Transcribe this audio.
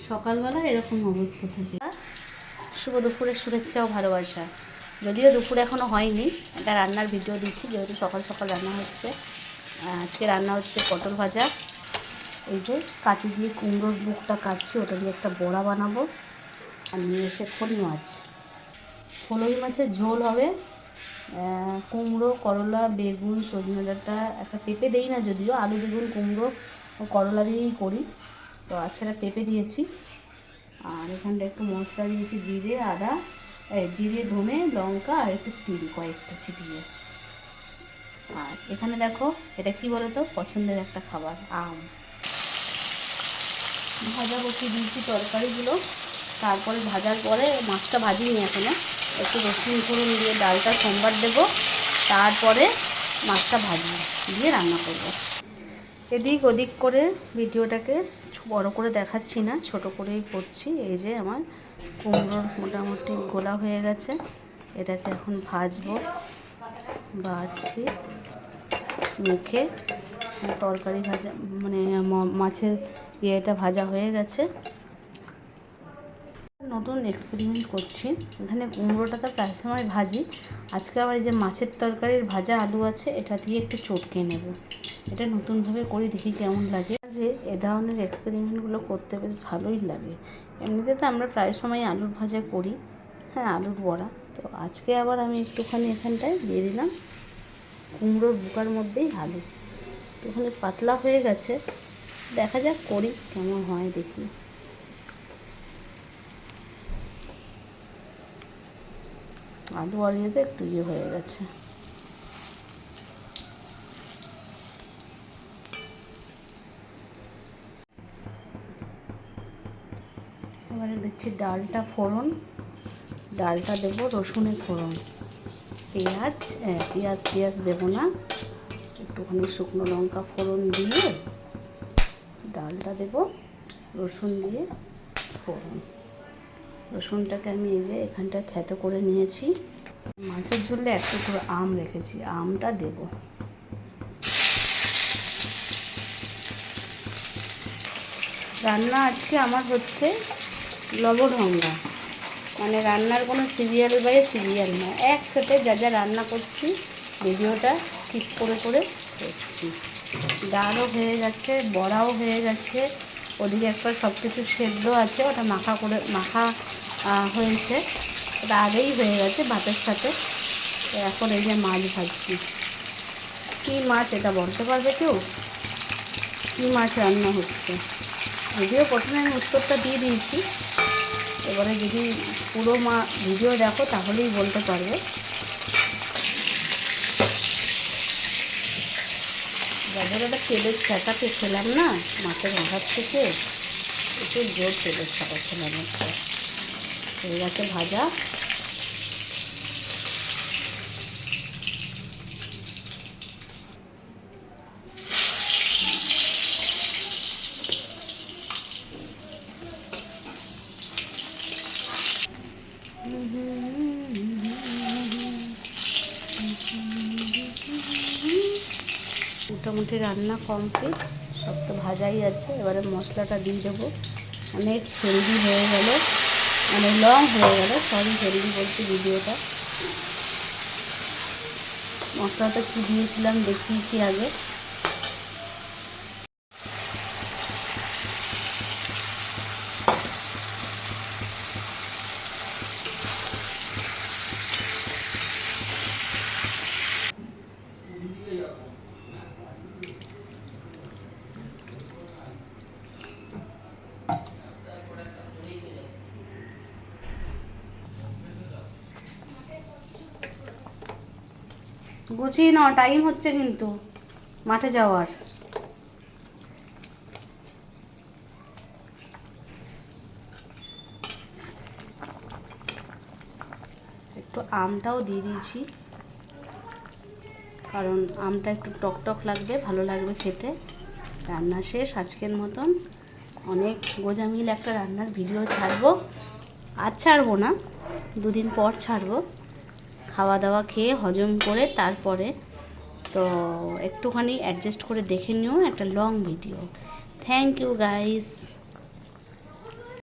সকালবেলা এরকম অবস্থা থাকে। শুভ দুপুরের শুভেচ্ছা ও ভালোবাসা। যদিও দুপুর এখনও হয়নি, একটা রান্নার ভিডিও দিচ্ছি যেহেতু সকাল সকাল রান্না হচ্ছে। আজকে রান্না হচ্ছে পটল ভাজা। এই যে কাঁচি দিয়ে কুমড়োর বুকটা কাটছি, ওটা দিয়ে একটা বড়া বানাবো। আর নিয়ে এসে ফলই মাছ, ফলই মাছের ঝোল হবে। কুমড়ো, করলা, বেগুন, সজনে ডাঁটা, একটা পেঁপে দেই না, যদিও আলু, বেগুন, কুমড়ো ও করলা দিয়েই করি। তো আজকে একটা পেঁপে দিয়েছি। আর এখানটা একটু মশলা দিয়েছি, জিরে, আদা, জিরে, ধনে, লঙ্কা আর একটু তিল কয়েকটা ছিটিয়ে। আর এখানে দেখো, এটা কি বলো তো, পছন্দের একটা খাবার, আম। ভাজা বসিয়ে দিয়েছি তরকারিগুলো। তারপরে ভাজার পরে মাছটা ভাজিনি এখনো, একটু রসুন ফোড়ন দিয়ে ডালটা সোমবার দেবো, তারপরে মাছটা ভাজি দিয়ে রান্না করব। এদিক ওদিক করে ভিডিওটাকে বড় করে দেখাচ্ছি না, ছোট করেই করছি। এই যে আমার কুমড়োর মোটামুটি গোলা হয়ে গেছে, এটাকে এখন ভাজবো। ভাজছি মুখে তরকারি ভাজা, মানে মাছের ইয়েটা ভাজা হয়ে গেছে। নতুন এক্সপেরিমেন্ট করছি। এখানে কুমড়োটা তো প্রায় সময় ভাজি, আজকে আবার এই যে মাছের তরকারির ভাজা আলু আছে, এটা দিয়ে একটু চটকে নেব। এটা নতুনভাবে করি, দেখি কেমন লাগে। যে এ ধরনের এক্সপেরিমেন্টগুলো করতে বেশ ভালোই লাগে। এমনিতে তো আমরা প্রায় সময় আলুর ভাজা করি, হ্যাঁ, আলুর বড়া। তো আজকে আবার আমি একটুখানি এখানটায় দিয়ে দিলাম কুমড়োর বুকার মধ্যেই আলু। একটুখানি পাতলা হয়ে গেছে, দেখা যাক করি কেমন হয়, দেখি। আলু আর ইয়েতে একটু ইয়ে হয়ে গেছে। এবারে দিচ্ছি ডালটা ফোড়ন, ডালটা দেবো রসুনের ফোড়ন, পেঁয়াজ দেবো না, একটুখানি শুকনো লঙ্কা ফোড়ন দিয়ে ডালটা দেবো, রসুন দিয়ে ফোড়ন। রসুনটাকে আমি এই যে এখানটা থেতো করে নিয়েছি। মাছের ঝোলে এক টুকরো আম রেখেছি, আমটা দেব। রান্না আজকে আমার হচ্ছে লবঢঙ্গা, মানে রান্নার কোনো সিরিয়াল বাই সিরিয়াল নয়, একসাথে যা যা রান্না করছি ভিডিওটা স্কিপ করে করে করছি। ডালও হয়ে গেছে, বড়াও হয়ে গেছে, ওদিকে একটা সব কিছু সেদ্ধ আছে, ওটা মাখা হয়েছে, ওটা আগেই হয়ে গেছে ভাতের সাথে। তো এখন এই যে মাছ ভাজছি। কী মাছ এটা বলতে পারবে কেউ? কী মাছ রান্না হচ্ছে? যদিও প্রথমে আমি উত্তরটা দিয়ে দিয়েছি, এবারে যদি পুরো ভিডিও দেখো তাহলেই বলতে পারবে। যাদের একটা তেলের ছ্যাঁকাতে খেলাম না মাছের মাথার থেকে, একটু জোর তেলের ছ্যাঁকা খেলাম। একটা হয়ে গেছে ভাজা। মোটামুটি রান্না কমপ্লিট, সব তো ভাজাই আছে। এবারে মশলাটা দিয়ে দেবো। অনেক হেলদি হয়ে গেল, মানে লং হয়ে গেল, সরি হেলদি বলছি ভিডিওটা। মশলাটা কী দিয়েছিলাম দেখিয়েছি আগে। গুছিয়ে নাও, টাইম হচ্ছে কিন্তু মাঠে যাওয়ার। একটু আমটাও দিয়ে দিয়েছি, কারণ আমটা একটু টক টক লাগবে, ভালো লাগবে খেতে। রান্না শেষ আজকের মতন। অনেক গোজামিল একটা রান্নার ভিডিও ছাড়বো, আজ ছাড়বো না, দুদিন পর ছাড়বো। খাওয়া দাওয়া খেয়ে হজম করে তারপরে, তো একটুখানি অ্যাডজাস্ট করে দেখে নিও, একটা long video. Thank you guys.